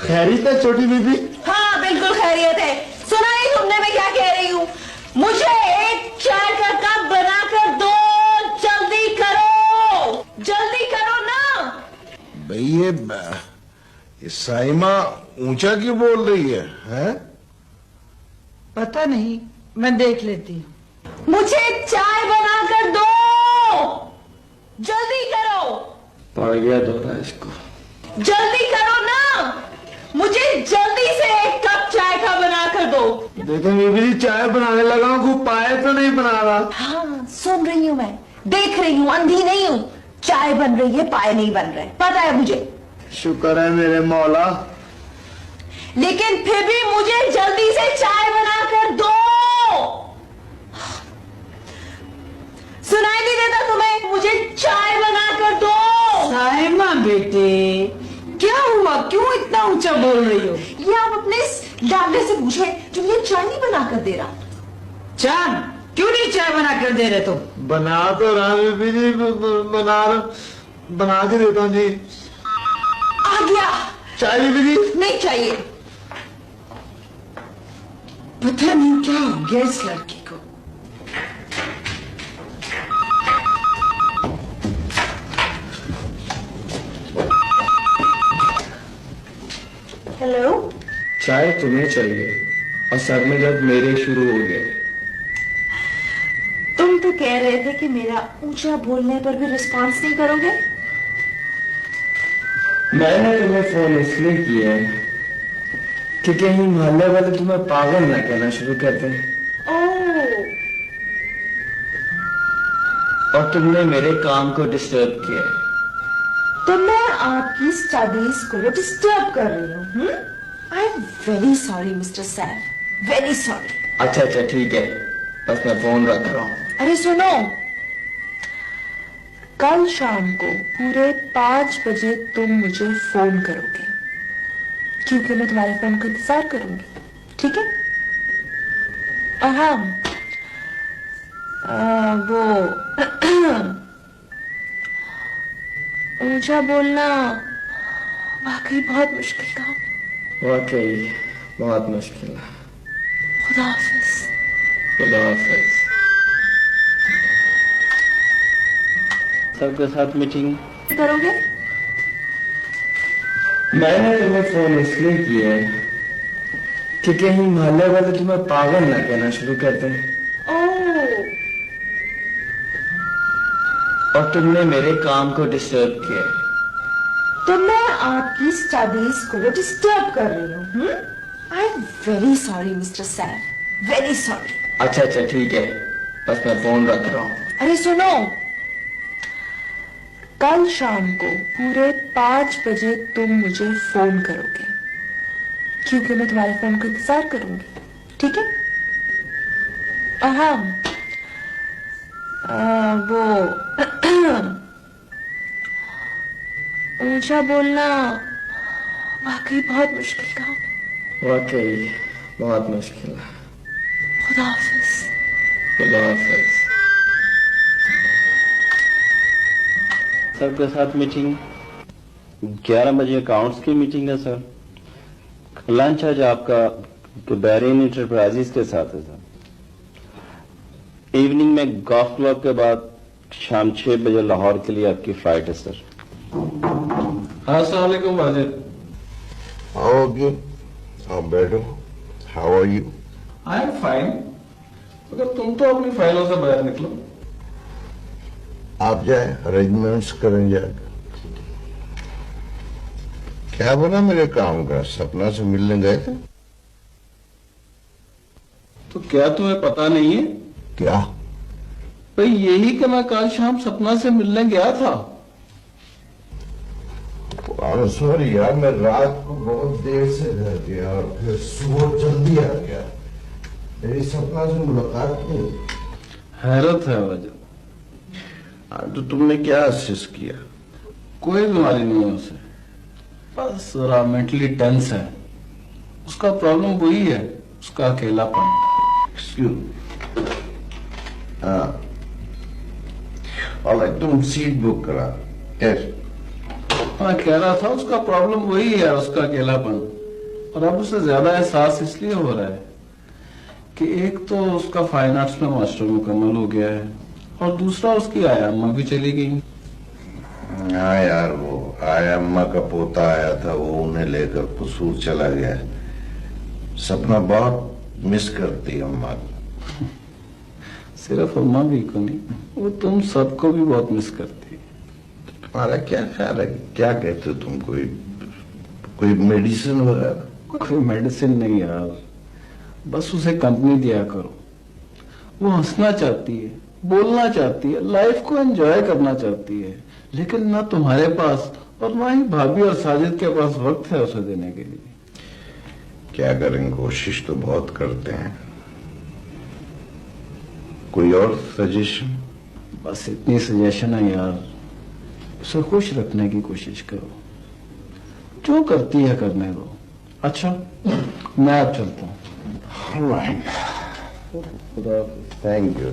खैरियत है छोटी बीबी? हाँ बिल्कुल खैरियत है। सुना नहीं तुमने मैं क्या कह रही हूँ? मुझे एक चाय का कप बना कर दो, जल्दी करो ना। भाई ये साइमा ऊंचा क्यों बोल रही है, हैं? पता नहीं, मैं देख लेती हूँ। मुझे चाय बना कर दो, जल्दी करो। पड़ गया दौरा इसको। जल्दी करो ना, मुझे जल्दी से एक कप चाय का बना कर दो। देखो बीबी जी, चाय बनाने लगा हूँ, खूब पाए तो नहीं बना रहा। हाँ सुन रही हूँ, मैं देख रही हूँ, अंधी नहीं हूँ। चाय बन रही है, पाए नहीं बन रहे, पता है मुझे। शुक्र है मेरे मौला। लेकिन फिर भी मुझे जल्दी से चाय बना कर दो। सुनाई नहीं देता तुम्हें? मुझे चाय बना कर दो। साइमा बेटे, क्या हुआ? क्यों इतना ऊंचा बोल रही हो? ये आप अपने डाले से पूछे जो ये चाय नहीं बना कर दे रहा। चांद, क्यों नहीं चाय बना कर दे रहे तुम? बना तो रहा बीबी जी, बना के देता हूँ जी। आ गया। चाय बीबी जी? नहीं चाहिए। पता नहीं क्या हो गया इस लड़की को। हेलो। चाय तुम्हें चाहिए और सर में दर्द मेरे शुरू हो गए। तुम तो कह रहे थे कि मेरा ऊंचा बोलने पर भी रिस्पॉन्स नहीं करोगे। मैंने तुम्हें फोन इसलिए किया है कि कहीं मोहल्ले वाले तुम्हें पागल ना कहना शुरू कर दें। ओह, और तुमने मेरे काम को डिस्टर्ब किया है। तो मैं आपकी स्टडीज को डिस्टर्ब कर रही हूँ। I am very sorry mister Sam, very sorry. अच्छा ठीक है, बस मैं फोन रख रहा हूँ। अरे सुनो, कल शाम को पूरे 5 बजे तुम मुझे फोन करोगे, क्योंकि मैं तुम्हारे फोन का इंतजार करूंगी, ठीक है? और हाँ, वो ऊंचा बोलना वाकई बहुत मुश्किल काम है। वाकई बहुत मुश्किल है। खुदा हाफिज। खुदा हाफिज। सबके साथ मीटिंग करोगे? मैंने तुम्हें फोन इसलिए किया है कि कहीं मोहल्ले वाले तुम्हें पागल ना कहना शुरू कर दें। ओह, और तुमने मेरे काम को डिस्टर्ब किया है। तो मैं आपकी स्टडीज को डिस्टर्ब कर रही हूँ। I am very sorry mister Sam, very sorry. अच्छा ठीक है, बस मैं फोन रख रहा हूँ। अरे सुनो, कल शाम को पूरे 5 बजे तुम मुझे फोन करोगे, क्योंकि मैं तुम्हारे फोन का इंतजार करूंगी, ठीक है? और हाँ, वो ऊंचा बोलना वाकई बहुत मुश्किल काम है। वाकई बहुत मुश्किल है। खुदा हाफिज। खुदा हाफिज। सबके साथ मीटिंग 11 बजे अकाउंट्स की मीटिंग है सर। लंच आज आपका बैरियन इंटरप्राइजेस के साथ है सर। इवनिंग में गोल्फ क्लब के बाद शाम 6 बजे लाहौर के लिए आपकी फ्लाइट है सर। अस्सलाम वालेकुम वाजिद। आओगे, आप बैठो। How are you? I am fine, मगर तुम तो अपनी फाइलों से बाहर निकलो। आप जाए, अरेंजमेंट्स करें जाकर। क्या बना मेरे काम का? सपना से मिलने गए थे? तो क्या तुम्हें पता नहीं है? क्या? भाई यही कि मैं कल शाम सपना से मिलने गया था। सॉरी यार, मैं रात को बहुत देर से घर गया और फिर सुबह जल्दी आ गया। मेरी सपना से मुलाकात नहीं। हैरत है वजह। तो तुमने क्या असिस्ट किया? कोई बीमारी नहीं है उसे, बस जरा मेंटली टेंस है। उसका प्रॉब्लम वही है, उसका अकेलापन। ऑलराइट, तुम सीट बुक करा। यस, मैं कह रहा था उसका प्रॉब्लम वही है, उसका अकेलापन। और अब उसे ज्यादा एहसास इसलिए हो रहा है कि एक तो उसका फाइन आर्ट्स में मास्टर मुकम्मल हो गया है और दूसरा उसकी आया अम्मा भी चली गई। हाँ यार, वो आया अम्मा का पोता आया था, वो उन्हें लेकर कसूर चला गया। सपना बहुत मिस करती है अम्मा को। सिर्फ अम्मा भी को नहीं, वो तुम सबको भी बहुत मिस करती है। तुम्हारा क्या ख्याल है, क्या कहते हो तुम? कोई मेडिसिन वगैरह? कोई मेडिसिन नहीं यार, बस उसे कंपनी दिया करो। वो हंसना चाहती है, बोलना चाहती है, लाइफ को एंजॉय करना चाहती है, लेकिन ना तुम्हारे पास और ना ही भाभी और साजिद के पास वक्त है उसे देने के लिए। क्या करें, कोशिश तो बहुत करते हैं। कोई और सजेशन? बस इतनी सजेशन है यार, उसे खुश रखने की कोशिश करो, जो करती है करने दो। अच्छा, मैं अब चलता हूँ। Thank you.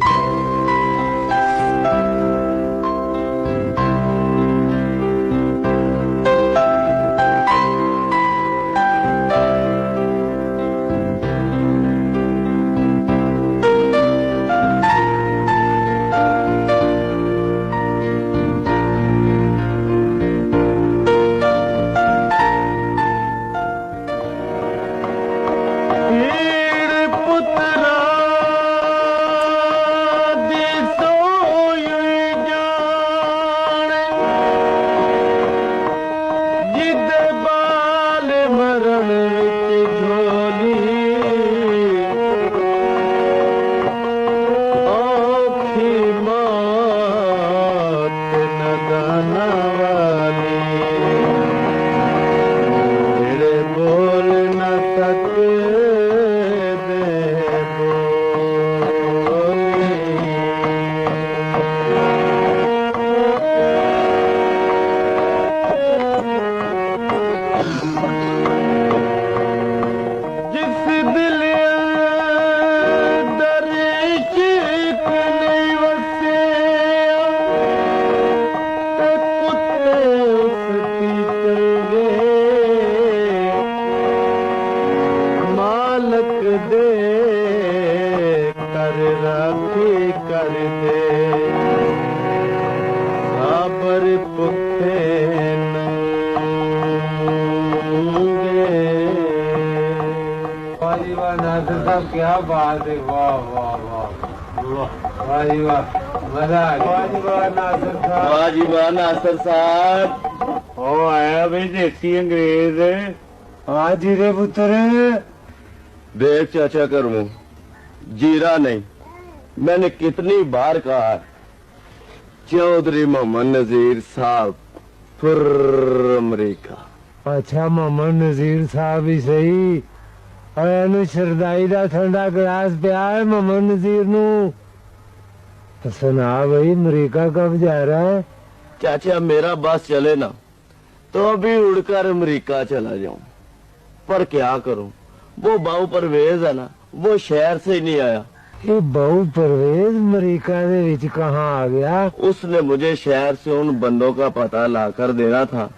क्या बात है, वाह वाह वाह, वाह जी वाह, मजा आ गया। वाह जी वाह नासिर साहब, वाह जी वाह नासिर साहब। ओ आया भाई देसी अंग्रेज। हाँ जीरे पुत्र। देख चाचा करूं, जीरा नहीं, मैंने कितनी बार कहा है, चौधरी मोहम्मद नजीर साहब फिर अमरीका। अच्छा मोहम्मद नजीर साहब ही सही। और शरदाई का ठंडा गिलास पिया है मोहम्मद नजीर नू। सुना भाई, अमरीका कब जा रहा है? चाचा मेरा बस चले ना तो अभी उड़कर अमरीका चला जाऊं, पर क्या करूं, वो बाऊ परवेज है ना, वो शहर से ही नहीं आया। ये बाऊ परवेज अमरीका दे विच कहाँ आ गया? उसने मुझे शहर से उन बंदों का पता लाकर देना था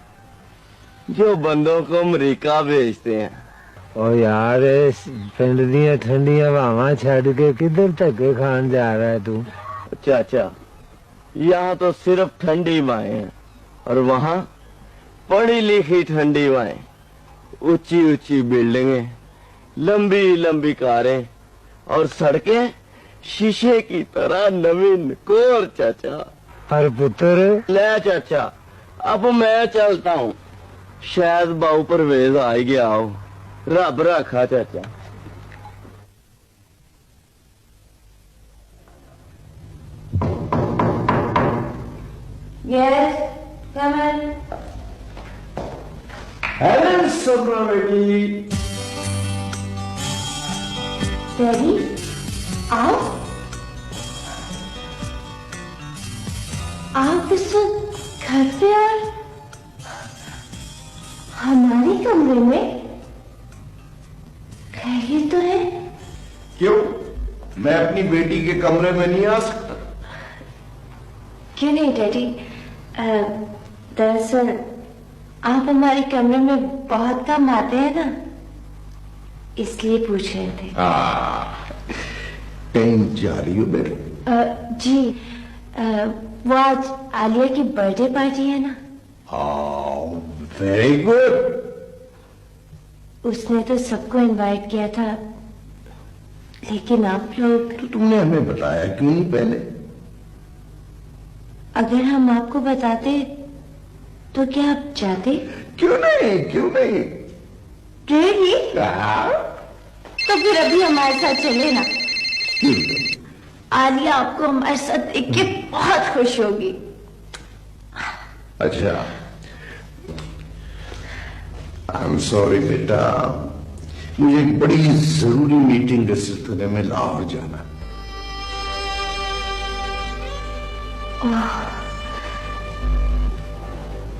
जो बंदों को अमरीका भेजते हैं। ओ यार, पिंड दियां ठंडियां हवावां छड़ के किधर धक्के खान जा रहा है तू? चाचा यहाँ तो सिर्फ ठंडी माएं हैं और वहाँ पढ़ी लिखी ठंडी माएं, ऊंची ऊंची बिल्डिंगें, लंबी लंबी कारें और सड़कें शीशे की तरह नवीन कोर। चाचा पर पुत्र। ले चाचा, अब मैं चलता हूँ, शायद बाऊ परवेज आ ही गया हो। रब रखा चाचा। Yes, come in. हेलो सब्रा बेटी। डैडी, आप इस वक्त घर पे और हमारे कमरे में? खैरियत तो है? क्यों, मैं अपनी बेटी के कमरे में नहीं आ सकता? क्यों नहीं डैडी, दरअसल आप हमारे कमरे में बहुत कम आते हैं ना, इसलिए पूछ रहे थे। कहीं जा रही हो बेटे? जी वो आज आलिया की बर्थडे पार्टी है ना। Very good. उसने तो सबको इनवाइट किया था, लेकिन आप लोग। तो तुमने हमें बताया क्यों नहीं पहले? अगर हम आपको बताते तो क्या आप जाते? क्यों नहीं, क्यों नहीं? रियली? हाँ? तो फिर अभी हमारे साथ चले ना। आलिया आपको हमारे साथ देख के बहुत खुश होगी। अच्छा, आई एम सॉरी बेटा, मुझे एक बड़ी जरूरी मीटिंग के सिलसिले में लाहौर जाना।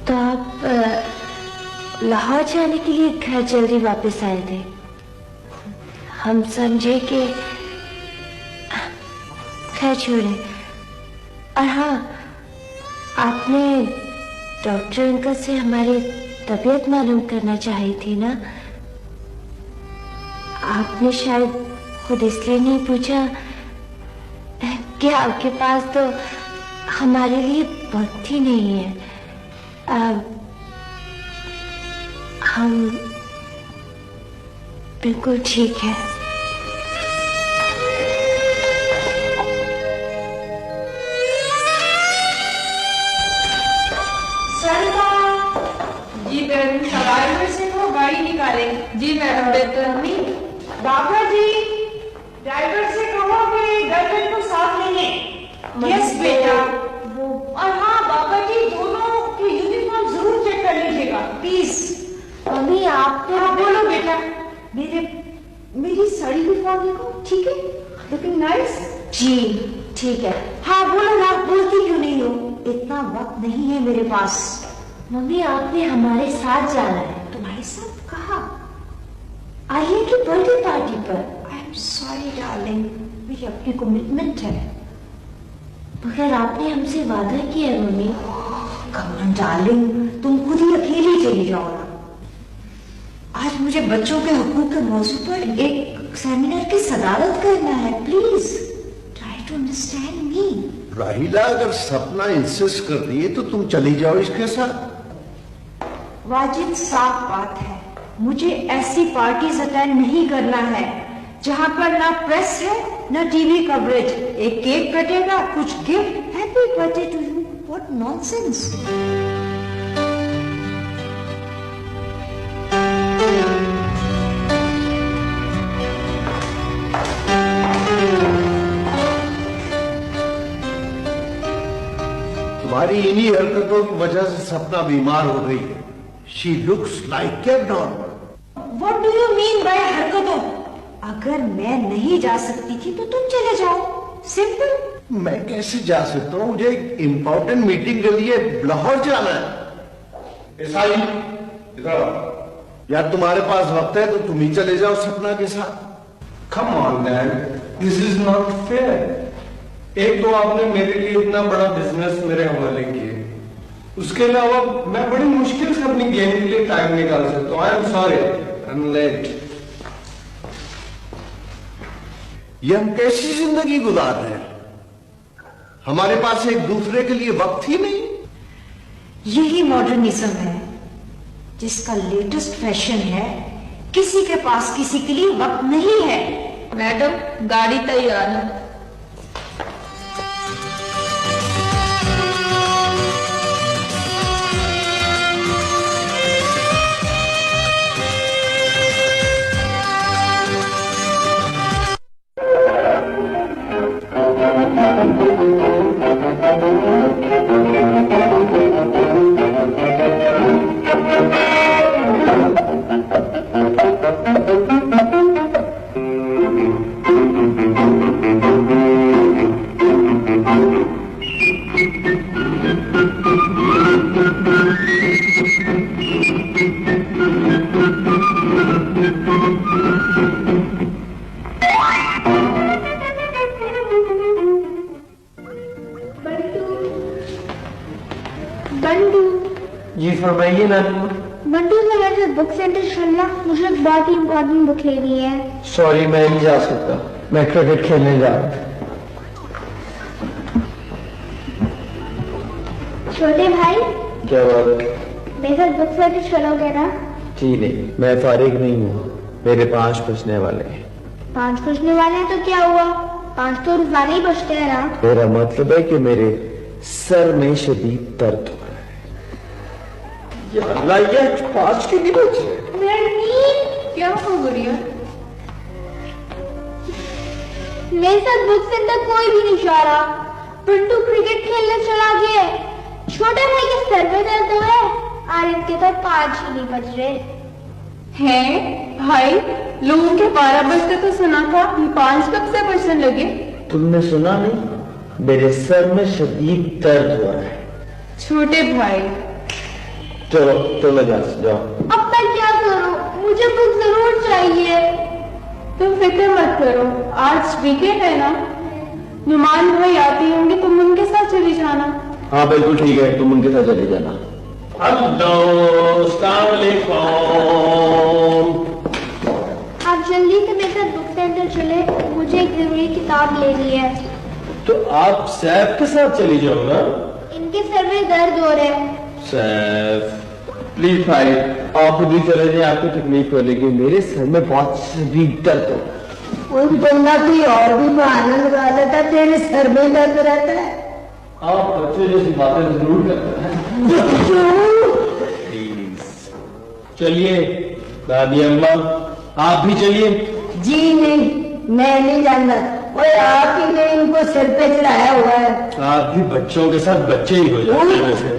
तो आप लाहौर जाने के लिए घर जल्दी वापस आए थे। हम समझे कि खैर छोड़े। और हाँ, आपने डॉक्टर अंकल से हमारी तबीयत मालूम करना चाही थी ना। आपने शायद खुद इसलिए नहीं पूछा कि आपके पास तो हमारे लिए वक्त ही नहीं है। हम बिल्कुल ठीक है। जी मैडम, सवारी में से वो गाड़ी निकाले। जी मैडम। मम्मी, बाबा जी, ड्राइवर से कहो कि गर्लफ्रेंड को साथ ले लें। यस बेटा। और हाँ बाबा जी, दोनों की यूनिफॉर्म जरूर चेक कर लीजिएगा प्लीज। मम्मी आपने बोलो बेटा। मेरी साड़ी भी फॉल देखो, ठीक है? Looking nice. जी ठीक है। हाँ बोलो ना, बोलती क्यों नहीं हो? इतना वक्त नहीं है मेरे पास। मम्मी आपने हमारे साथ जाना है। तुम्हारे साथ कहा? आलिया की बर्थडे पार्टी पर। आई एम सॉरी डार्लिंग, मेरी अपनी कमिटमेंट है। मगर आपने हमसे वादा किया है मम्मी। कम ऑन डार्लिंग, तुम खुद ही अकेली चली जाओ ना। आज मुझे बच्चों के हुकूक के मौजू पर एक सेमिनार की सदारत करना है। Please try to understand me. Rahila, अगर सपना इंसिस्ट कर रही है तो तुम चली जाओ इसके साथ। वाजिद, साफ बात है, मुझे ऐसी पार्टीज अटेंड नहीं करना है जहां पर ना प्रेस है ना टीवी कवरेज। एक केक कटेगा, कुछ gift, happy birthday to you. What nonsense. तुम्हारी इन्हीं हरकतों की वजह से सपना बीमार हो गई है। She looks like abnormal. What do you mean by हरकतों? अगर मैं नहीं जा सकती थी तो तुम चले जाओ, सिंपल। मैं कैसे जा सकता हूँ? मुझे एक इम्पोर्टेंट मीटिंग के लिए लाहौर जाना है। ईसाई, इधर आओ। यार तुम्हारे पास वक्त है तो तुम ही चले जाओ सपना के साथ। Come on dad, this is not fair. एक तो आपने मेरे लिए इतना बड़ा बिजनेस मेरे हवाले किए, उसके अलावा मैं बड़ी मुश्किल से अपनी गेम के लिए टाइम निकाल सकता हूँ। I am sorry, I am late. ये हम कैसी जिंदगी गुजार रहे हैं? हमारे पास एक दूसरे के लिए वक्त ही नहीं। यही मॉडर्निज्म है, जिसका लेटेस्ट फैशन है। किसी के पास किसी के लिए वक्त नहीं है। मैडम गाड़ी तैयार है। जी फरमाइए ना। बंटू से मेरे साथ बुक सेंटर चलना, मुझे एक बहुत ही इम्पोर्टेंट बुक लेनी है। सॉरी, मैं नहीं जा सकता, मैं क्रिकेट खेलने जा रहा हूँ। छोटे भाई, क्या बात है? मेरे साथ बुक सेंटर चलोगे ना? जी नहीं, मैं फारिग नहीं हूँ, मेरे 5 बजने वाले हैं। 5 बजने वाले हैं तो क्या हुआ, 5 तो रोजाना ही बजते हैं ना। मेरा मतलब है कि मेरे सर में शदीद दर्द हो रहा है। यार ये 5 के नहीं बजे। क्या हो गुड़िया? मेरे साथ बुक सेंटर कोई भी नहीं जा रहा। बंटू क्रिकेट खेलने चला गया। छोटे भाई के सर में दर्द हो है और इनके तो 5 ही नहीं बज रहे हैं भाई, लोगों के 12 बजते तो सुना था, ये 5 कब से बजने लगे? तुमने सुना नहीं? मेरे सर में शदीद दर्द हो रहा है। छोटे भाई, चलो चलो जाओ। अब मैं क्या करूं? मुझे बुक जरूर चाहिए। तुम फिक्र मत करो, आज वीकेंड है ना, नुमान भाई आती होंगे, तुम उनके साथ चली जाना। हाँ बिल्कुल ठीक है, तुम उनके साथ चले जाना। हेलो, अस्सलाम वालेकुम। आप जल्दी से मेरे साथ बुक सेंटर चले, मुझे एक जरूरी किताब लेनी है। तो आप सैफ के साथ चली जाओ ना। इनके सर में दर्द हो रहा है। सैफ प्लीज भाई, आप खुद ही चले जाए, आपको तकलीफ हो, लेकिन मेरे सर में बहुत शदीद दर्द है। उन बंदा कोई और भी बहाना लगा देता, तेरे सर में दर्द रहता है। आप बच्चे जैसी बातें जरूर करते हैं। प्लीज चलिए, दादी अम्मा आप भी चलिए। जी नहीं, मैं नहीं जानता, और आप ही ने इनको सिर पे चढ़ाया हुआ है। आप भी बच्चों के साथ बच्चे ही हो जाते हैं वैसे।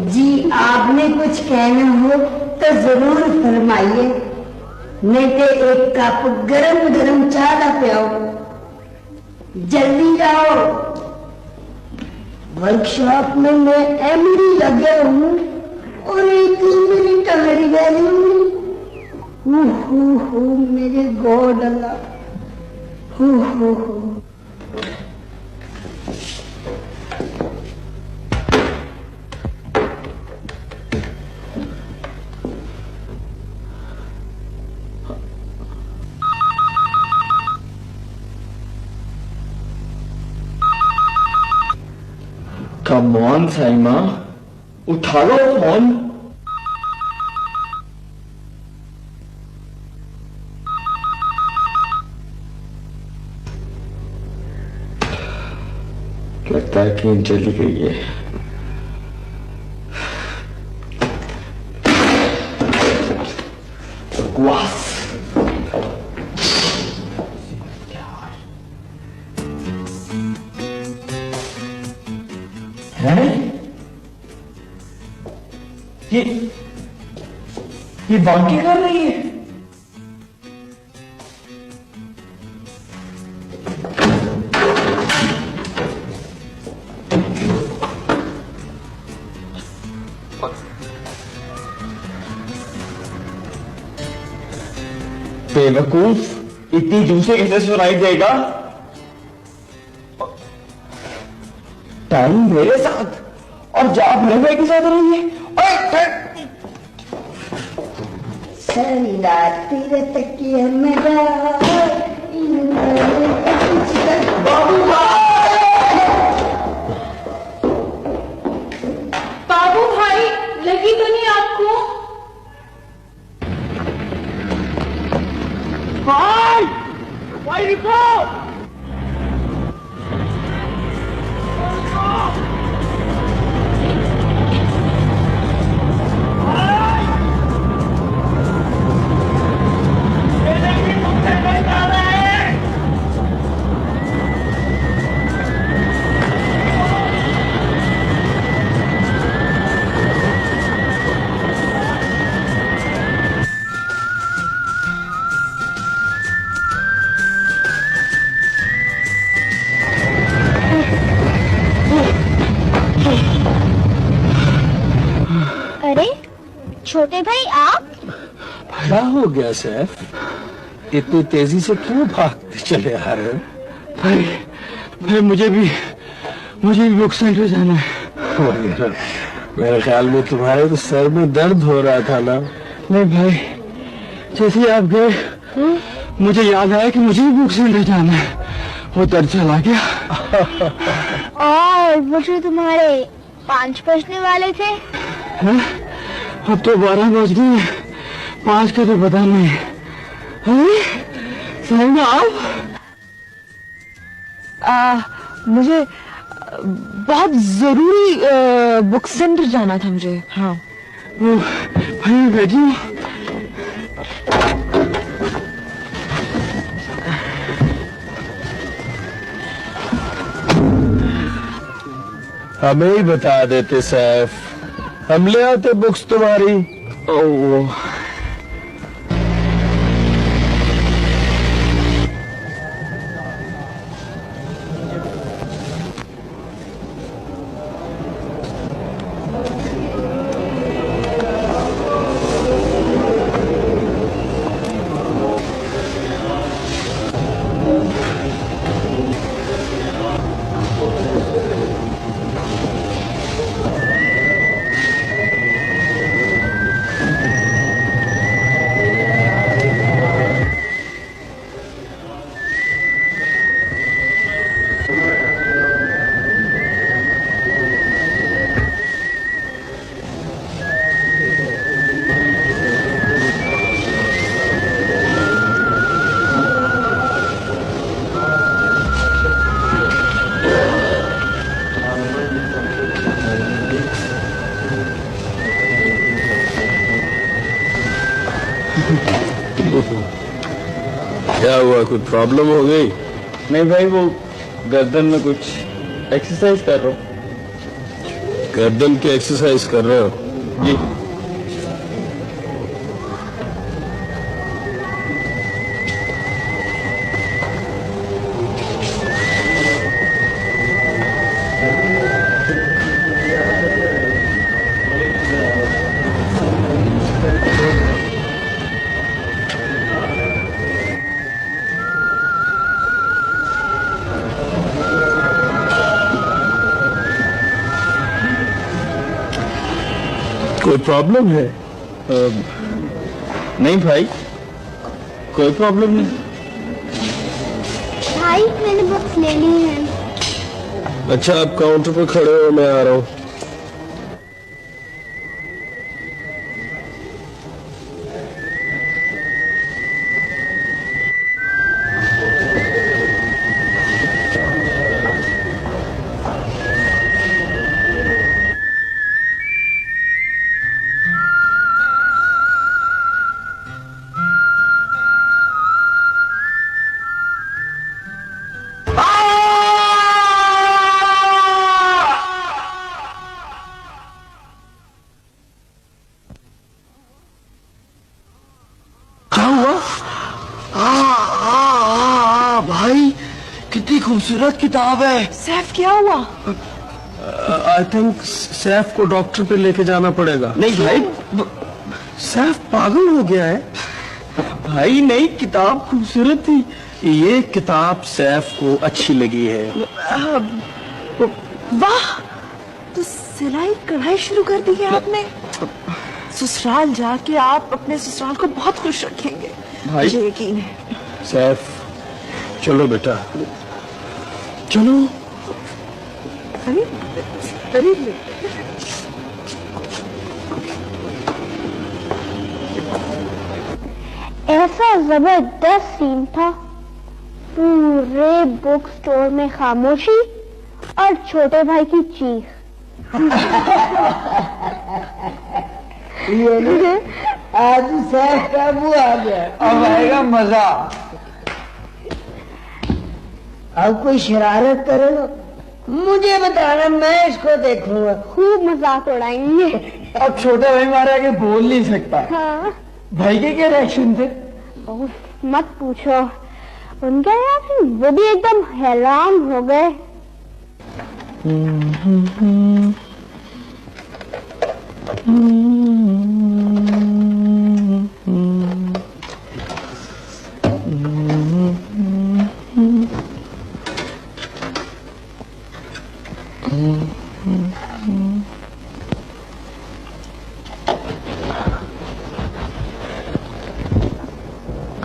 जी आपने कुछ कहना हो तो जरूर फरमाइए, नहीं तो एक कप गरम गरम चाय ला पियाओ। जल्दी जाओ, वर्कशॉप में मैं एमडी लगे हूँ और 1 मिनट मेरी वैल्यू। मेरे God Allah. Come on Saima, उठा लो फोन। लगता है कि चली गई है। बकवास। है ये बाकी कर रही है। बेवकूफ, इतनी दूर से कैसे सुनाई देगा? टाइम मेरे साथ और जॉब मेरे भाई के साथ रही है। सारी रात तेरे तकिए में बाबू भाई, लगी तो नहीं आपको? भाई रुको। अरे छोटे भाई, आप? क्या हो गया सैफ? इतनी तेजी से क्यों भागते चले आ रहे हो? भाई मुझे भी बुक सेंटर जाना है। वगैरह। मेरे ख्याल में तुम्हारे तो सर में दर्द हो रहा था ना? नहीं भाई, जैसे ही आप गए मुझे याद आया कि मुझे भी बुक सेंटर जाना है, वो दर्द चला गया। और वो जो तुम्हारे 5 बजने वाले थे? हैं? अब तो 12 बज गए, 5 का तो पता नहीं। सलमा आप? मुझे बहुत जरूरी बुक सेंटर जाना था मुझे। हाँ भाई भेजी। हमें ही बता देते सैफ, हम ले आते बुक्स तुम्हारी। ओह क्या हुआ, कुछ प्रॉब्लम हो गई? नहीं भाई, वो गर्दन में कुछ एक्सरसाइज कर रहा हूँ। गर्दन की एक्सरसाइज कर रहे हो? जी। कोई प्रॉब्लम है? नहीं भाई, कोई प्रॉब्लम नहीं। भाई मैंने बुक्स ले ली हैं। अच्छा, आप काउंटर पर खड़े हो, मैं आ रहा हूँ। भाई कितनी खूबसूरत किताब है। सैफ क्या हुआ? आई थिंक सैफ को डॉक्टर पे लेके जाना पड़ेगा। नहीं भाई, सैफ पागल हो गया है। भाई नहीं, किताब खूबसूरत थी। ये किताब सैफ को अच्छी लगी है। वाह, तो सिलाई कढ़ाई शुरू कर दी है आपने। ससुराल जाके आप अपने ससुराल को बहुत खुश रखेंगे, मुझे यकीन है। सैफ चलो बेटा, चलो। अरे ऐसा जबरदस्त सीन था। पूरे बुक स्टोर में खामोशी और छोटे भाई की चीख। आज सैफ काबू आ गया। अब आएगा मजा। अब कोई शरारत करे ना, मुझे बताना, मैं इसको देखूंगा। खूब मजाक उड़ाएंगे। अब छोटा भाई मारे आगे बोल नहीं सकता। हाँ। भाई के क्या रिएक्शन थे? मत पूछो, उनका यार वो भी एकदम हैरान हो गए।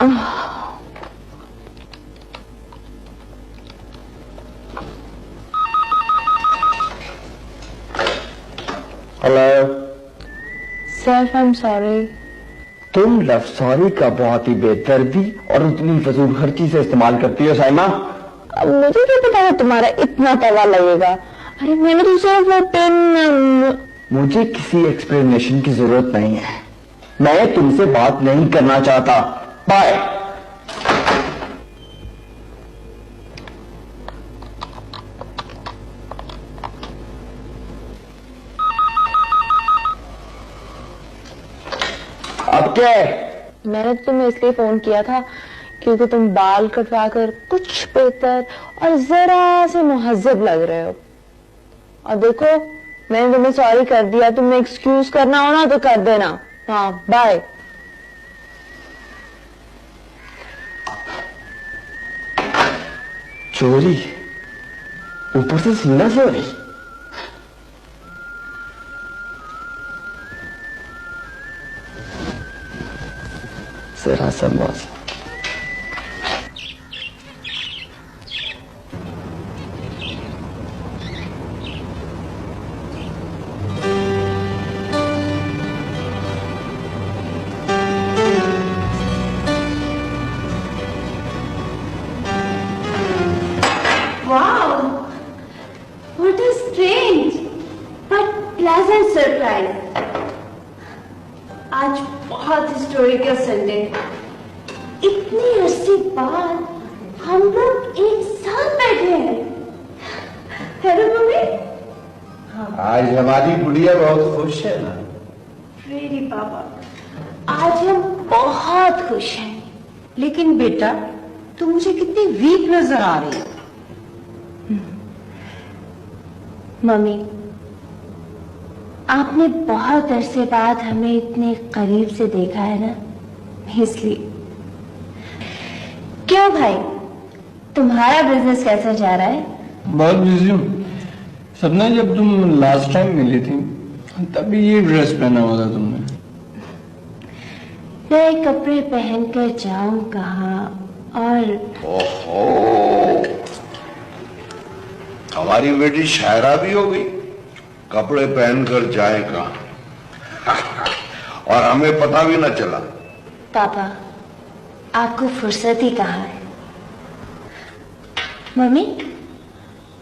Hello sir, I am sorry. तुम लव सॉरी का बहुत ही बेदर्दी और उतनी फजूल खर्ची से इस्तेमाल करती हो साइमा। अब मुझे क्या पता है तुम्हारा इतना तवा लगेगा। अरे मैंने तो सिर्फ वो पेन। मुझे किसी एक्सप्लेनेशन की जरूरत नहीं है, मैं तुमसे बात नहीं करना चाहता। बाय। अब क्या है? मैंने तुम्हें इसलिए फोन किया था क्योंकि तुम बाल कटवाकर कुछ बेहतर और जरा से मुहज्जब लग रहे हो। और देखो, मैंने तुम्हें सॉरी कर दिया, तुम्हें एक्सक्यूज करना हो ना तो कर देना। हाँ, बाय। चोरी, ऊपर से सीना चोरी। जरा सा मौसम। Wow! What a strange but pleasant surprise. आज बहुत हिस्टोरिकल संडे। इतने अरसे बाद हम लोग एक साथ बैठे हैं। Hello mummy. आज हमारी गुड़िया बहुत खुश है ना? रेडी पापा, आज हम बहुत खुश हैं। लेकिन बेटा, तुम मुझे कितनी वीक नजर आ रही है। मम्मी, आपने बहुत अरसे बाद हमें इतने करीब से देखा है ना, इसलिए। क्यों भाई, तुम्हारा बिजनेस कैसा जा रहा है? बहुत बिजी हूँ। सपना, जब तुम लास्ट टाइम मिली थी तभी ये ड्रेस पहना हुआ था तुमने। नए कपड़े पहनकर जाऊं कहाँ? और ओहो, हमारी बेटी शायरा भी हो गई, कपड़े पहनकर जाए कहाँ और हमें पता भी न चला। पापा, आपको फुर्सत ही कहाँ है? मम्मी,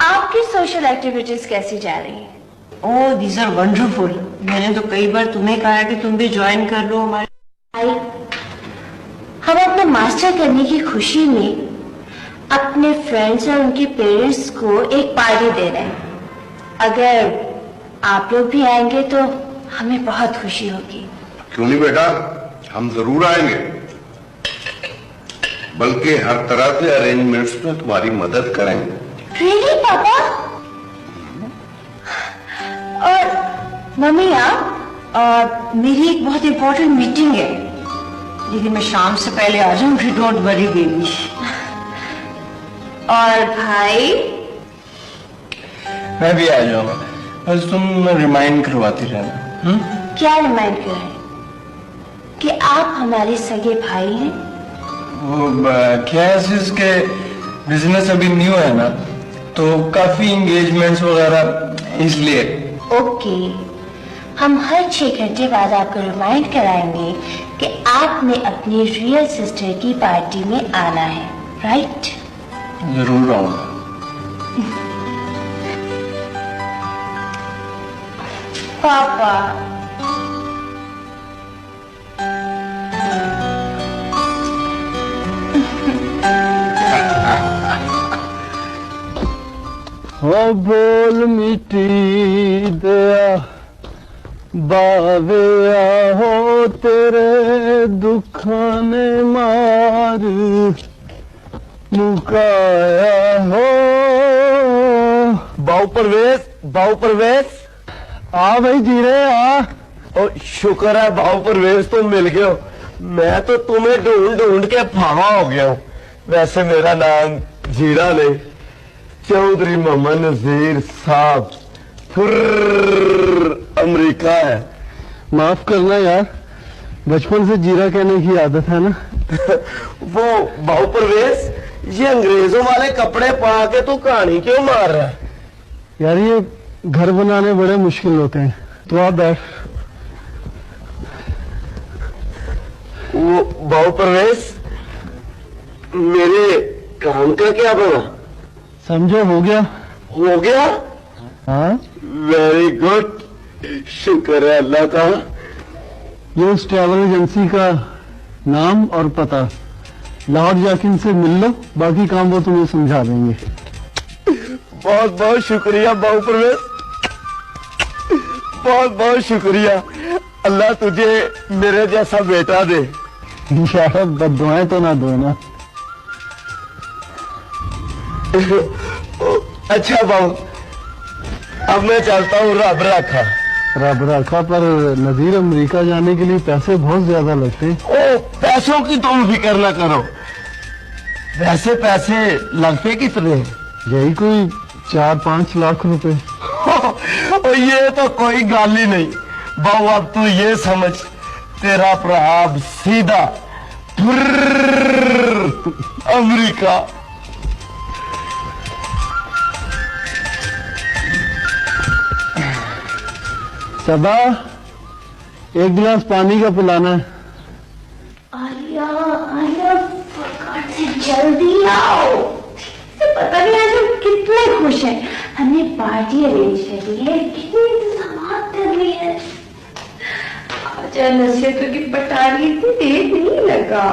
आपकी सोशल एक्टिविटीज कैसी जा रही हैं? ओह, दीज आर वंडरफुल। मैंने तो कई बार तुम्हें कहा है कि तुम भी ज्वाइन कर लो हमारे। भाई, हम अपना मास्टर करने की खुशी में अपने फ्रेंड्स और उनके पेरेंट्स को एक पार्टी दे रहे हैं। अगर आप लोग भी आएंगे तो हमें बहुत खुशी होगी। क्यों नहीं बेटा, हम जरूर आएंगे, बल्कि हर तरह से अरेंजमेंट्स में तुम्हारी मदद करेंगे। रियली पापा? और मम्मी, आप मेरी एक बहुत इंपॉर्टेंट मीटिंग है, लेकिन मैं शाम से पहले आ जाऊंगी। Don't worry baby. और भाई? मैं भी आ जाऊंगा, बस तुम रिमाइंड करवाती रहना। क्या रिमाइंड करें? कि आप हमारे सगे भाई हैं? वो क्या है, इसके बिजनेस अभी न्यू है ना, तो काफी एंगेजमेंट्स वगैरह, इसलिए। ओके, हम हर 6 घंटे बाद आपको रिमाइंड कराएंगे कि आपने अपनी रियल सिस्टर की पार्टी में आना है, राइट? जरूर आऊंगा। पापा, हो बोल मिट्टी दया बाविया हो तेरे दुखा ने मार मुकाया हो। बाऊ परवेश आ भाई जीरे आ। ओ शुक्र है बाऊ परवेश, तुम मिल गए हो। मैं तो तुम्हें ढूंढ ढूंढ के फाहा हो गया हूँ। वैसे मेरा नाम जीरा नहीं, चौधरी मोहम्मद नजीर साहब अमेरिका है। माफ करना यार, बचपन से जीरा कहने की आदत है ना, वो भाऊ परवेश, ये अंग्रेजों वाले कपड़े पा के तू कहानी क्यों मार रहा है? यार ये घर बनाने बड़े मुश्किल होते हैं, तो आप बैठ। वो भाऊ परवेश, मेरे काम का क्या बना? समझो हो गया। हो गया? हाँ, वेरी गुड, शुक्र है अल्लाह का। ये उस ट्रैवल एजेंसी का नाम और पता, लाहौर जाके इनसे मिल लो, बाकी काम वो तुम्हें समझा देंगे। बहुत बहुत शुक्रिया भाऊ परवेश, बहुत बहुत शुक्रिया। अल्लाह तुझे मेरे जैसा बेटा दे। यार बद्दुआएं तो ना दो ना। अच्छा भाऊ, अब मैं चलता हूँ, रब रखा। रब रखा, पर नजीर अमेरिका जाने के लिए पैसे बहुत ज्यादा लगते हैं। ओ, पैसों की तुम फिक्र ना करो। वैसे पैसे लगते कितने? यही कोई 4-5 लाख रुपए। ये तो कोई गाल ही नहीं बाबू। अब तू ये समझ, तेरा प्रभाव सीधा अमेरिका। सबा, एक गिलास पानी का पिलाना है। आलिया, आलिया, फटाफट से जल्दी आओ। इसे पता नहीं आज हम कितने खुश हैं। हमने पार्टी अरेंज करी है, कितने इंतजाम कर लिए हैं। आज नसीहतों की पटारी इतनी देर नहीं लगा।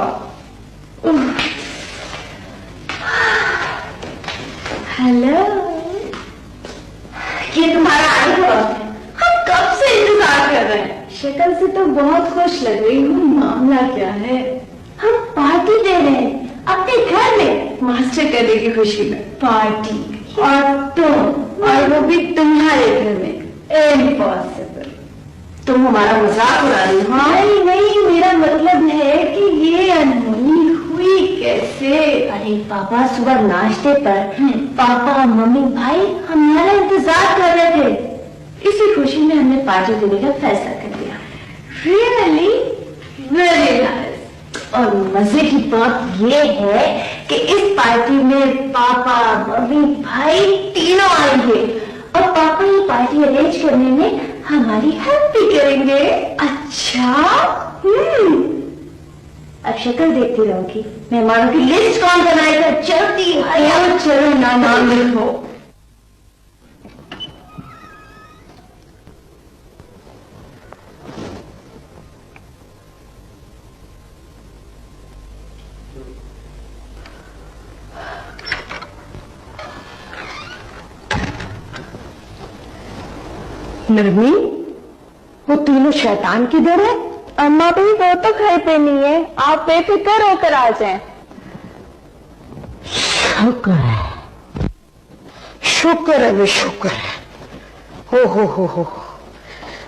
हेलो, ये तुम्हारा आने का वक्त है। हम कब से इंतजार कर रहे हैं। शक्ल से तो बहुत खुश लग रही हूँ, मामला क्या है? हम पार्टी दे रहे हैं अपने घर में, मास्टर करने की खुशी में पार्टी, और तुम, और वो भी तुम्हारे घर में। इम्पॉसिबल, तुम हमारा मजाक उड़ा रही हो। नहीं नहीं, मेरा मतलब है कि ये अनहोनी हुई कैसे? अरे पापा, सुबह नाश्ते पर पापा, मम्मी, भाई हमारा इंतजार कर रहे थे। इसी खुशी में हमने पार्टी देने का फैसला कर लिया। Really very nice. और मजे की बात ये है कि इस पार्टी में पापा, मम्मी, भाई तीनों आएंगे, और पापा ये पार्टी अरेंज करने में हमारी हेल्प भी करेंगे। अच्छा, अब शक्ल देखती रहूंगी। मेहमानों की लिस्ट कौन बनाएगा? जल्दी चलो, नाम लिखो। नरमी, वो तीनों शैतान किधर है? अम्मा भी वो तो घर पे नहीं है, आप बेफिक्र होकर आ जाएं। शुक्र है, शुक्र है, वे शुक्र है। हो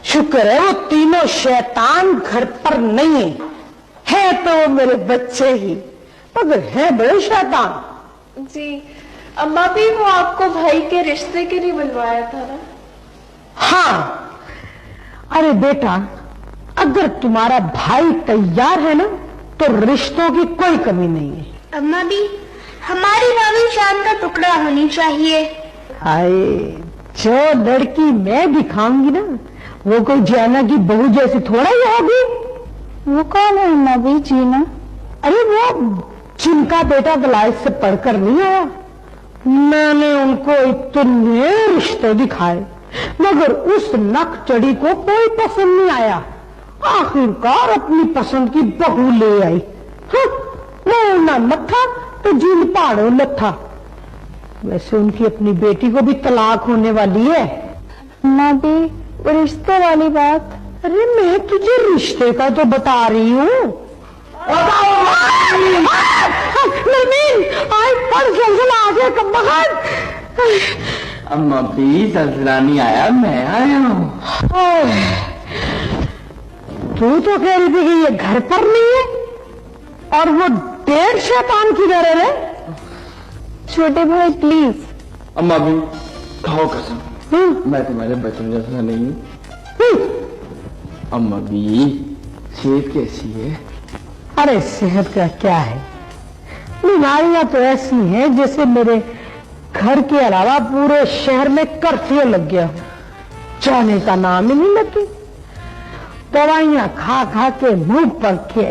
शुक्र है वो तीनों शैतान घर पर नहीं है तो वो मेरे बच्चे ही, मगर है बड़े शैतान। जी अम्मा भी वो आपको भाई के रिश्ते के लिए बुलवाया था ना? हाँ, अरे बेटा, अगर तुम्हारा भाई तैयार है ना तो रिश्तों की कोई कमी नहीं है। अम्मा भी, हमारी नानी चांद का टुकड़ा होनी चाहिए। हाय, जो लड़की मैं दिखाऊंगी ना वो कोई जैना की बहू जैसी थोड़ा ही होगी। वो कौन है अम्मा भी? जीना? अरे वो जिनका बेटा विलायत से पढ़कर नहीं आया, मैंने उनको इतने रिश्ते दिखाए मगर उस नक चढ़ी को कोई पसंद नहीं आया। आखिरकार अपनी पसंद की बहू ले आई। वो ना मत्था तो जीन पहाड़ो लथा। वैसे उनकी अपनी बेटी को भी तलाक होने वाली है। अम्मा भी वो रिश्ते वाली बात? अरे मैं तुझे रिश्ते का तो बता रही हूँ। आगे अम्मा भी, जल्जला नहीं आया, मैं आया हूँ। तू तो कह रही थी कि ये घर पर नहीं है, और वो 1.5 शैतान किधर है रे? छोटे भाई प्लीज। अम्मा भी, खाओ कसम, मैं तुम्हारे बच्चों जैसा नहीं हूँ। अम्मा भी, सेहत कैसी है? अरे सेहत का क्या है, बीमारियां तो ऐसी हैं जैसे मेरे घर के अलावा पूरे शहर में कर्फ्यू लग गया हो, जाने का नाम ही नहीं लेती। दवाइयां खा खा के मुंह पके,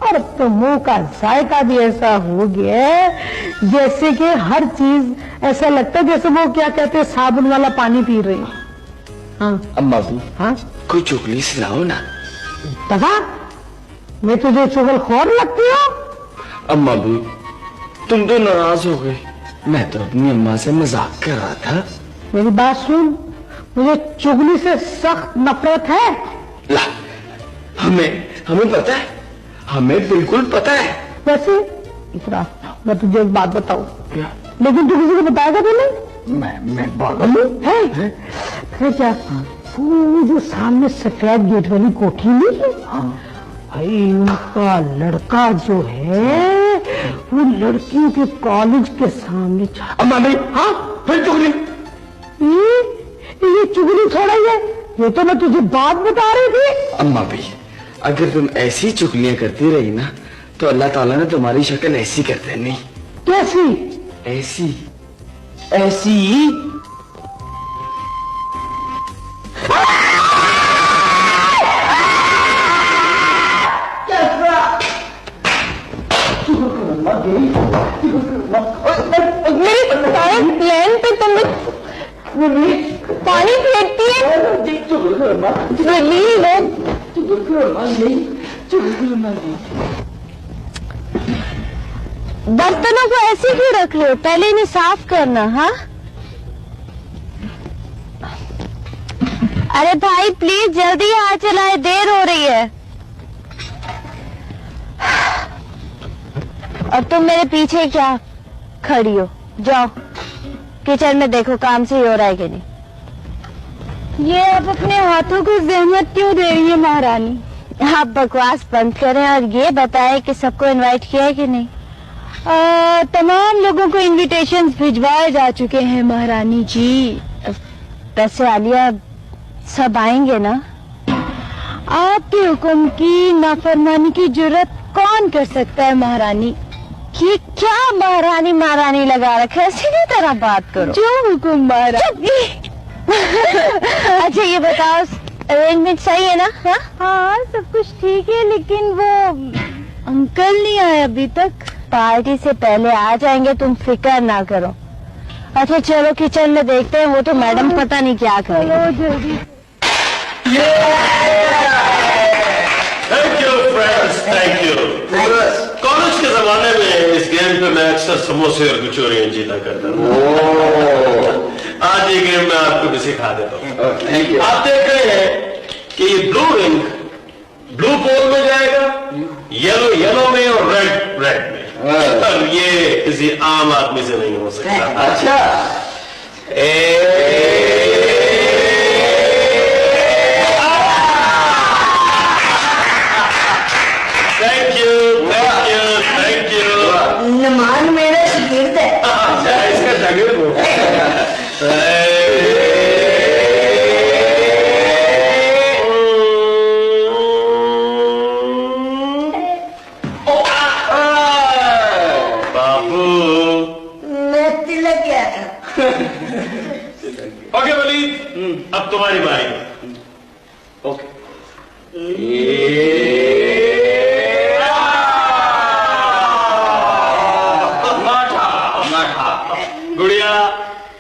और तो मुंह का जायका भी ऐसा हो गया है जैसे कि हर चीज ऐसा लगता है जैसे वो क्या कहते हैं साबुन वाला पानी पी रही। हाँ अम्मा भी, हाँ कोई चुगली सुनाओ ना। दफा, मैं तुझे चुगलखोर लगती हूँ? अम्मा भी, तुम तो नाराज हो गई। मैं तो अपनी अम्मा से मजाक कर रहा था। मेरी बात सुन, मुझे चुगली से सख्त नफरत है। ला, हमें पता है, हमें बिल्कुल पता है। वैसे इतना मैं तुझे एक बात बताऊं, क्या? लेकिन तू किसी को बताएगा तो नहीं? मैं पागल हूँ। है फिर क्या? वो जो सामने सफेद गेट वाली कोठी नहीं है, भाई उनका लड़का जो है वो लड़कियों के कॉलेज के सामने। अम्मा नहीं, हाँ फिर चुगली। ये चुगली थोड़ा ही है, ये तो मैं तुझे बात बता रही थी। अम्मा भी, अगर तुम ऐसी चुगलियां करती रही ना तो अल्लाह ताला ने तुम्हारी शक्ल ऐसी कर देनी। कैसी? ऐसी ऐसी। मेरी प्लेन पे तुम पानी फेंकती है। बर्तनों को ऐसे क्यों रख रहे हो? पहले इन्हें साफ करना। हाँ अरे भाई प्लीज जल्दी हाथ चलाए, देर हो रही है। और तुम मेरे पीछे क्या खड़ी हो? जाओ किचन में देखो काम से ही हो रहा है कि नहीं। ये आप अपने हाथों को जहमत क्यों दे रही है महारानी? आप बकवास बंद करें और ये बताएं कि सबको इनवाइट किया है कि नहीं। तमाम लोगों को इनविटेशंस भिजवाए जा चुके हैं महारानी जी। वैसे आलिया सब आएंगे ना? आपके हुक्म की नाफरमानी की जुर्रत कौन कर सकता है महारानी? ये क्या महारानी महारानी लगा रखा है? सीधी तरह बात करो। जो हुक्म महारानी। अच्छा ये बताओ अरेंजमेंट सही है ना? हाँ सब कुछ ठीक है, लेकिन वो अंकल नहीं आए अभी तक। पार्टी से पहले आ जाएंगे, तुम फिक्र ना करो। अच्छा चलो किचन में देखते हैं, वो तो मैडम पता नहीं क्या करेंगे। जल्दी। Thank you friends, thank you. College के जमाने में इस गेम पे मैं अक्सर समोसे और कचौरियां जीता करता था। आज ये गेम मैं आपको भी सिखा देता हूँ। आप देख रहे हैं कि ये ब्लू रिंग ब्लू पोल में जाएगा, येलो येलो में और रेड रेड में। और ये किसी आम आदमी से नहीं हो सकता। अच्छा thank you thank you thank you. Naman मेरा शिगिर्द है। अच्छा इसका शागिर्द हो। बाबू मैं तिलक गया था। ओके वलीद, अब तुम्हारी बारी। ओके गुड़िया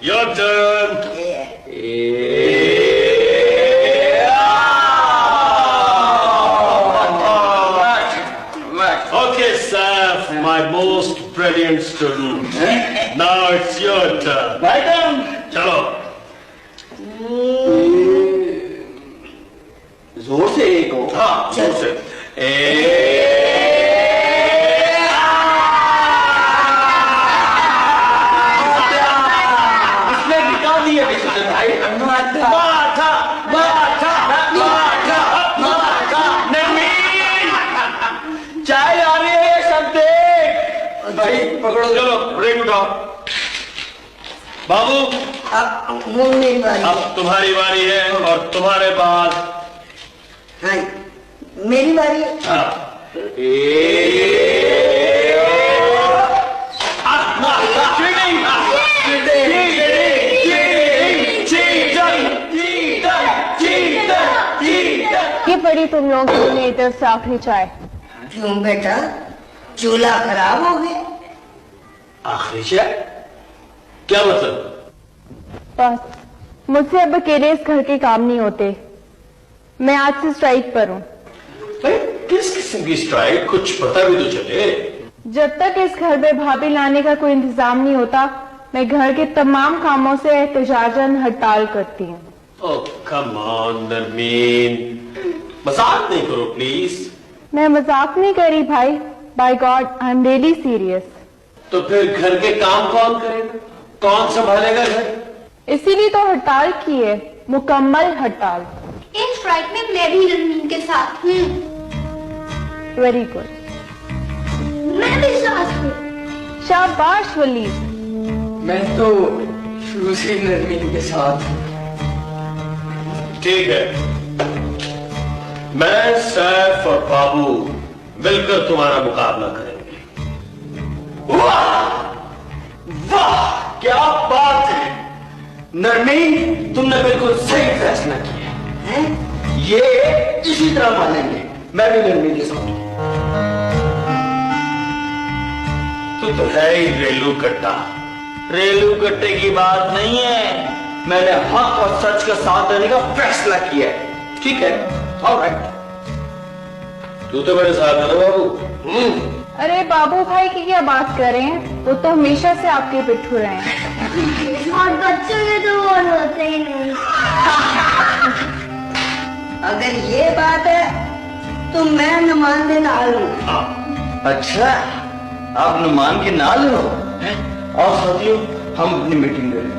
your turn. Okay, Saf, my most brilliant student. Now it's your turn. Madam चलो। जोर से एक हो। हाँ जोर से। इसने निकाल दिया भाई। माथा माथा माथा माथा नहीं। चाय आ रही है सब देख। भाई पकड़ो। चलो ब्रेक उठाओ। बाबू अब तुम्हारी बारी है और तुम्हारे बाद हाँ, मेरी बारी है। हाँ, ये पड़ी तुम लोगों के लिए मेरी तरफ से आखिरी चाय। क्यों बेटा, चूल्हा खराब हो गया? आखिरी चाय क्या मतलब? बस मुझसे अब अकेले इस घर के काम नहीं होते। मैं आज से स्ट्राइक पर हूँ। किस किस्म की स्ट्राइक? कुछ पता भी तो चले। जब तक इस घर में भाभी लाने का कोई इंतजाम नहीं होता, मैं घर के तमाम कामों से एहतजाजन हड़ताल करती हूँ। ओह कम ऑन नरमीन, मजाक नहीं करो प्लीज। मैं मजाक नहीं कर रही भाई, by God I am really serious. तो फिर घर के काम कौन करेगा? कौन संभालेगा घर? इसीलिए तो हड़ताल की है, मुकम्मल हड़ताल। इस स्ट्राइक में मैं भी नरमीन के साथ हूँ। Very good. मैं भी साथ हूँ। शाबाश वली। मैं तो शुरू से नरमीन के साथ। ठीक है, मैं सैफ और बाबू मिलकर तुम्हारा मुकाबला करेंगे। वाह वाह, क्या बात है नरमीन, तुमने बिल्कुल सही फैसला किया है। ये इसी तरह मानेंगे। मैं भी नरमीन के साथ हूं। तो है ही रेलू कट्टा। रेलू कट्टे की बात नहीं है, मैंने हक और सच का साथ देने का फैसला किया है। ठीक है, ऑलराइट। तू तो मेरे साथ है ना बाबू? अरे बाबू भाई की क्या बात कर रहे हैं, वो तो हमेशा से आपके पिट्ठू रहे हैं। और बच्चों के तो और होते ही नहीं। अगर ये बात है तो मैं नुमान के नाल हूँ। अच्छा, आप नुमान के नाल हो? और साथियों, हम अपनी मीटिंग करें।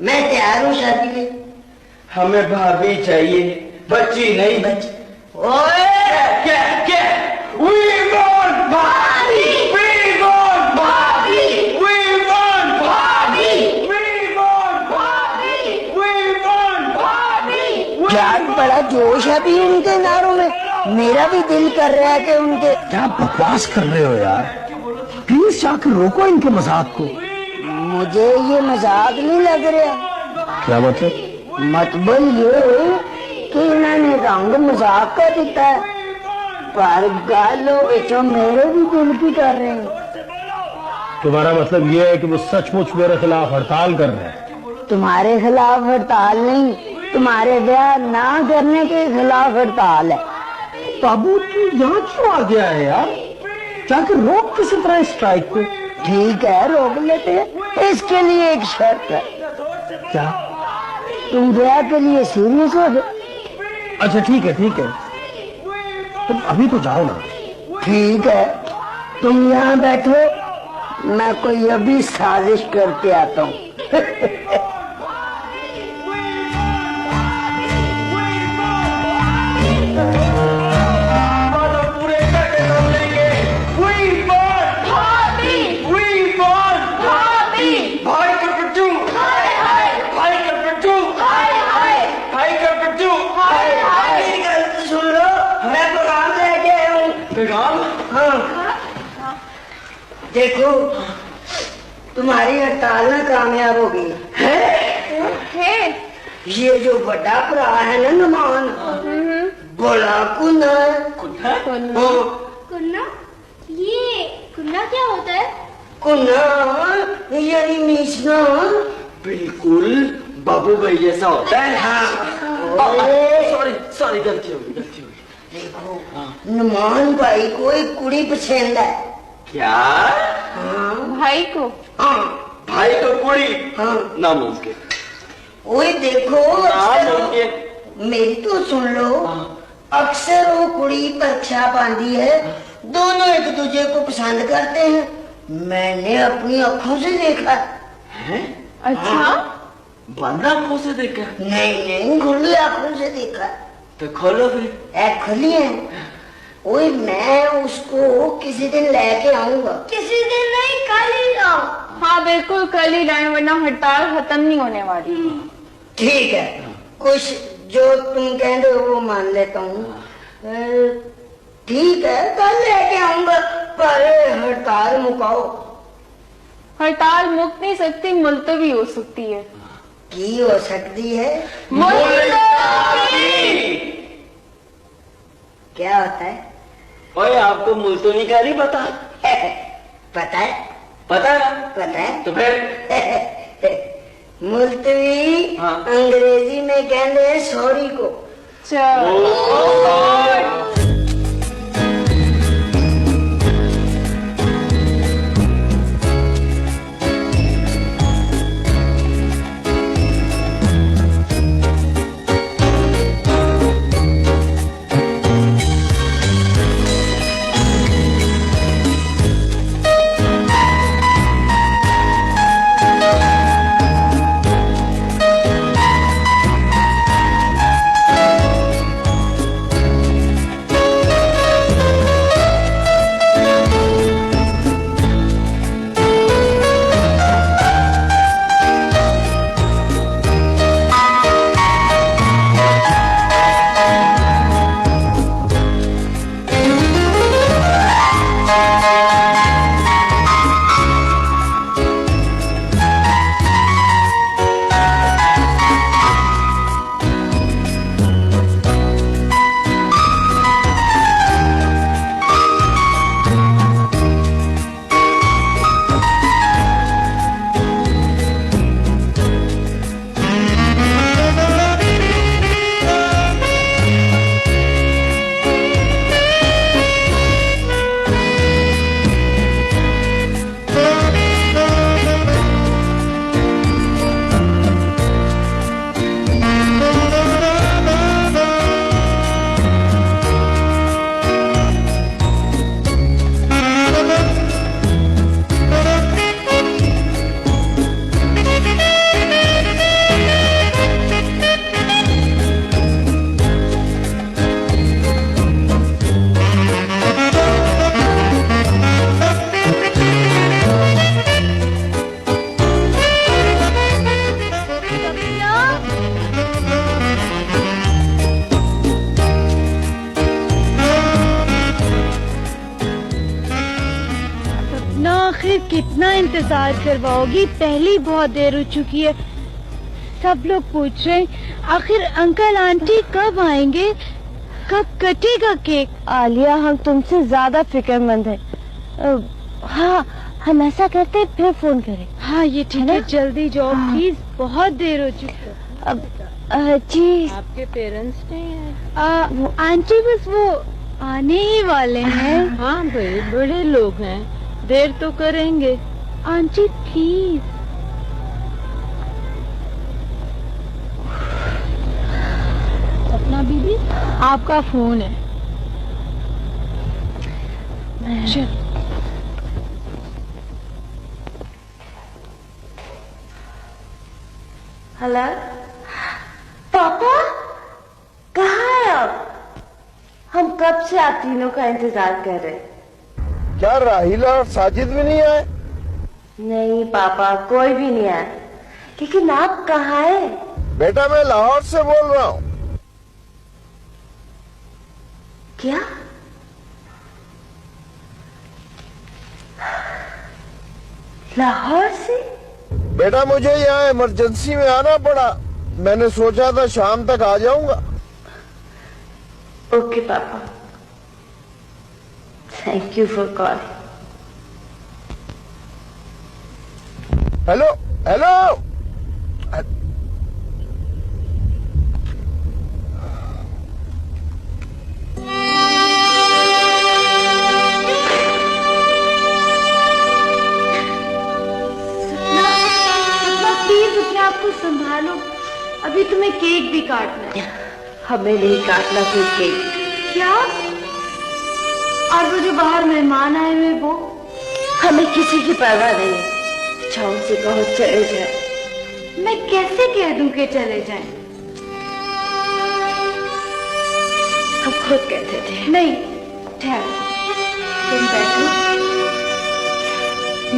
मैं तैयार हूँ शादी के। हमें भाभी चाहिए, बच्ची नहीं। बच्ची ओए क्या क्या? We want भाभी, we want भाभी, we want भाभी, we want भाभी, we want भाभी। यार बड़ा जोश है भी उनके नारों में। मेरा भी दिल कर रहा है कि उनके। क्या बकवास कर रहे हो यार, प्लीज जाकर रोको इनके मजाक को। मुझे ये मजाक नहीं लग रहा। क्या मतलब? मतलब ये कि इन्होंने रंग मजाक का दिता है, पर गालों मेरे भी दिल की कर रहे हैं। तुम्हारा मतलब ये है कि वो सचमुच मेरे खिलाफ हड़ताल कर रहे हैं? तुम्हारे खिलाफ हड़ताल नहीं, तुम्हारे ब्याह ना करने के खिलाफ हड़ताल है। बाबू तू यहाँ क्यों आ गया है यार? जाकर रोक किसी तरह स्ट्राइक को। ठीक है, रोक लेते हैं। इसके लिए एक शर्त है। क्या? तुम ब्याह के लिए सीरियस हो गए? अच्छा ठीक है ठीक है, तुम अभी तो जाओ ना। ठीक है, तुम यहाँ बैठो, मैं कोई अभी साजिश करके आता हूँ। देखो, तुम्हारी हड़ताल ना कामयाब हो गई है। ये जो बड़ा भरा है ना नुमान, बड़ा कुन्ना है। कुन्ना? ये कुन्ना क्या होता है? कुन्ना यानी मीसना। बिल्कुल, बाबू भाई जैसा होता है। सॉरी गलती हो गई। देखो नुमान भाई को एक कुड़ी पसंद है। क्या? भाई को? हाँ भाई को कुड़ी? हाँ नामुमकिन। ओए देखो नामुमकिन। मेरी तो सुन लो। अक्सर वो कुड़ी परीक्षा पाती है, दोनों एक दूसरे को पसंद करते हैं। मैंने अपनी आंखों से देखा है। अच्छा? बंद आंखों से देखा? नहीं खुली आंखों से देखा। तो खोलो फिर। खुली है। ओए मैं उसको किसी दिन लेके आऊंगा। किसी दिन नहीं, कल ही आओ। हाँ बिल्कुल कल ही लाएं, वरना हड़ताल खत्म नहीं होने वाली। ठीक है, कुछ जो तुम कह रहे हो वो मान लेता हूँ। ठीक है कल लेके आऊंगा, पर हड़ताल मुकाओ। हड़ताल मुक नहीं सकती, मुलतवी हो सकती है। की हो सकती है? क्या होता है? ओए आपको मुल्तानी का नहीं पता? पता है। पता है तो फिर मुल्तवी अंग्रेजी में कहते हैं सॉरी को। आखिर कितना इंतजार करवाओगी? पहली बहुत देर हो चुकी है। सब लोग पूछ रहे हैं आखिर अंकल आंटी कब आएंगे, कब कटेगा केक? आलिया हम तुमसे ज्यादा फिक्रमंद हैं। हाँ हम ऐसा करते हैं फिर फोन करें। हाँ ये ठीक है, जल्दी जाओ प्लीज, बहुत देर हो चुकी है। अब जी आपके पेरेंट्स नहीं है? आंटी बस वो आने ही वाले हैं। हाँ भाई बड़े लोग हैं, देर तो करेंगे। Aunty please. सपना बीबी आपका फोन है। चल हेलो पापा, कहाँ है आप? हम कब से आप तीनों का इंतजार कर रहे हैं। क्या राहिला और साजिद भी नहीं आए? नहीं पापा कोई भी नहीं आया। लेकिन आप कहाँ है? बेटा मैं लाहौर से बोल रहा हूँ। क्या? लाहौर से? बेटा मुझे यहाँ इमरजेंसी में आना पड़ा, मैंने सोचा था शाम तक आ जाऊंगा। ओके पापा, thank you for calling. Hello hello, हमें नहीं काटना कोई केक। क्या? और वो जो बाहर मेहमान आए हुए वो? हमें किसी की परवाह नहीं है। चाहो से कहो चले जाए। मैं कैसे कह दूं कि चले जाएं? हम खुद कहते थे। नहीं, ठहरो, तुम बैठो,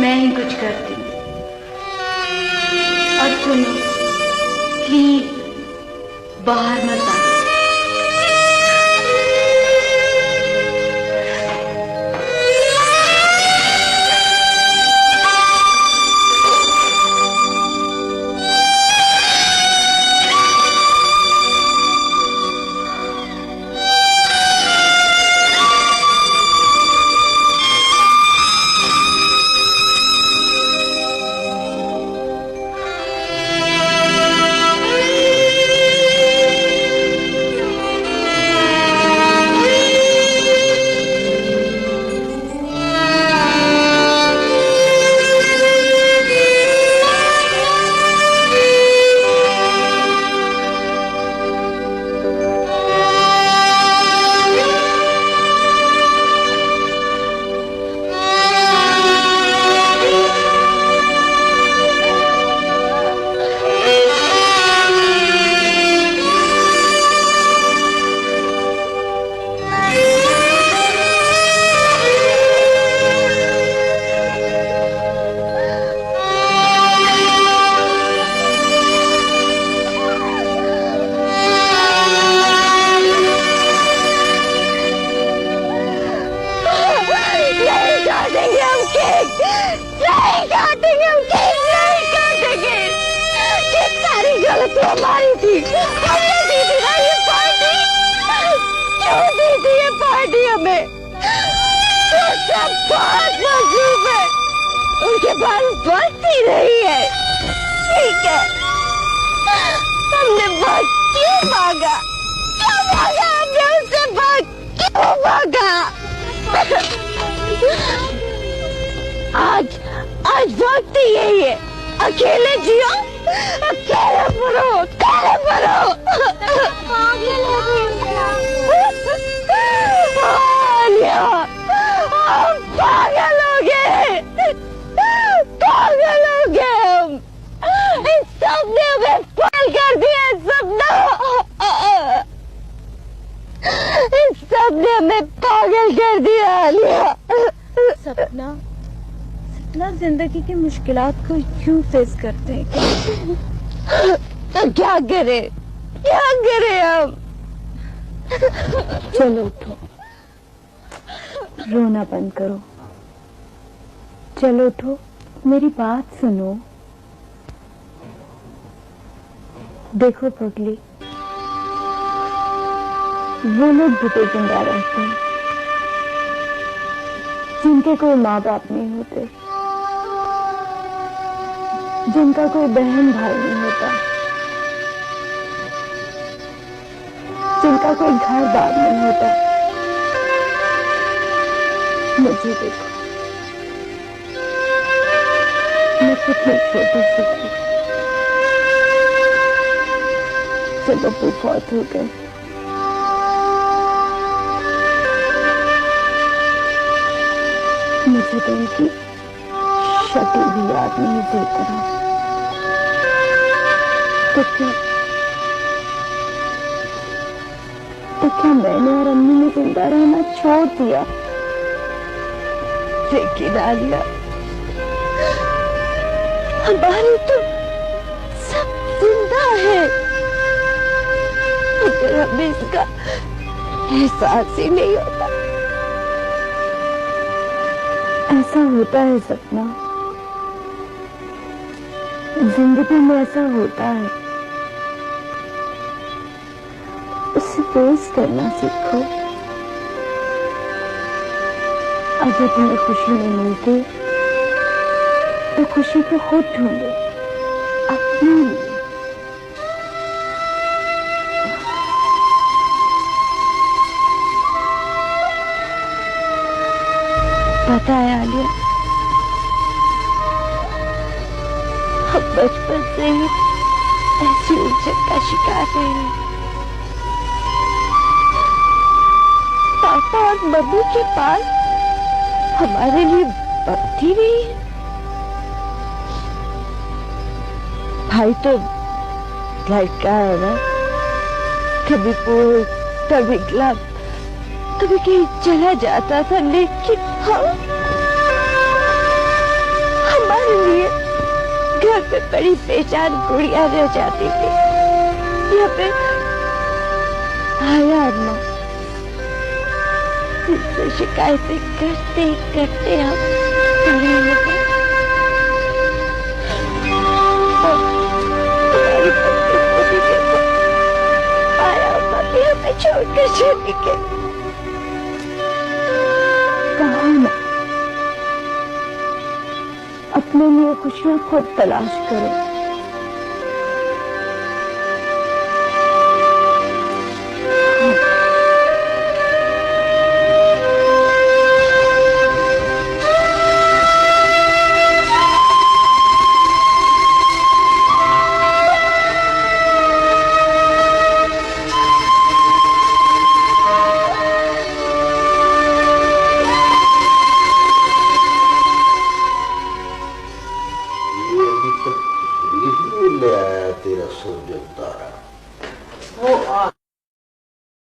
मैं ही कुछ करती हूँ। और सुनो, प्लीज बाहर मत आना। हमारी थी, हमने दी थी ना ये पार्टी। क्यों दी थी ये पार्टी हमें? वो सब बहुत मजबूर है, उनके पास वक्त ही नहीं है। ठीक है, हमने वक्त क्यों मांगा? क्यों मांगा हमने उससे वक्त? क्यों मांगा? आज वक्त ही यही है, अकेले जियो, अकेले मरो, अकेले मरो। हम पागल हो गए, पागल हो गए हम। इस सबने हमें पागल कर दिया, सपना। इस सबने हमें पागल कर दिया आलिया। सपना जिंदगी की मुश्किलात को क्यों फेस करते हैं? तो क्या करे हम? चलो उठो, रोना बंद करो। चलो उठो, मेरी बात सुनो। देखो पगली, वो लोग बुढ़े जिंदा रहते हैं जिनके कोई माँ बाप नहीं होते, जिनका कोई बहन भाई नहीं होता, जिनका कोई घर बार नहीं होता। मुझे देखो, मैं कितनी छोटी सी थी जब अब्बू फौत हो गए। मुझे तो उनकी शक्ल भी याद नहीं देख रहा। तो क्या मैंने और अम्मी ने जिंदा रहना छोड़ दिया? लेकिन आलिया, हमारे तो सब जिंदा है, मगर हमें इसका एहसास ही नहीं होता। ऐसा होता है सपना, जिंदगी में ऐसा होता है। उसे फेस करना सीखो। अगर तुम्हें खुशी नहीं मिलती तो खुशी को खुद ढूंढो, अपने लिए। पता है आलिया, हम बचपन से ही ऐसी उलझन का शिकार रहे हैं। पापा और मम्मी के पास हमारे लिए वक्त ही नहीं है। भाई तो लड़का है ना, कभी पूल कभी क्लब कभी कहीं चला जाता था, लेकिन हमारे लिए घर पे बड़ी बेजान गुड़िया रह जाती थी। यहाँ पे आया अम्मा, इससे शिकायतें करते करते हम बड़े हो गए। हमें छोड़कर चली गई। कहा ना, अपने लिए खुशियां खुद तलाश करो। ले आया तेरा सूरज तारा।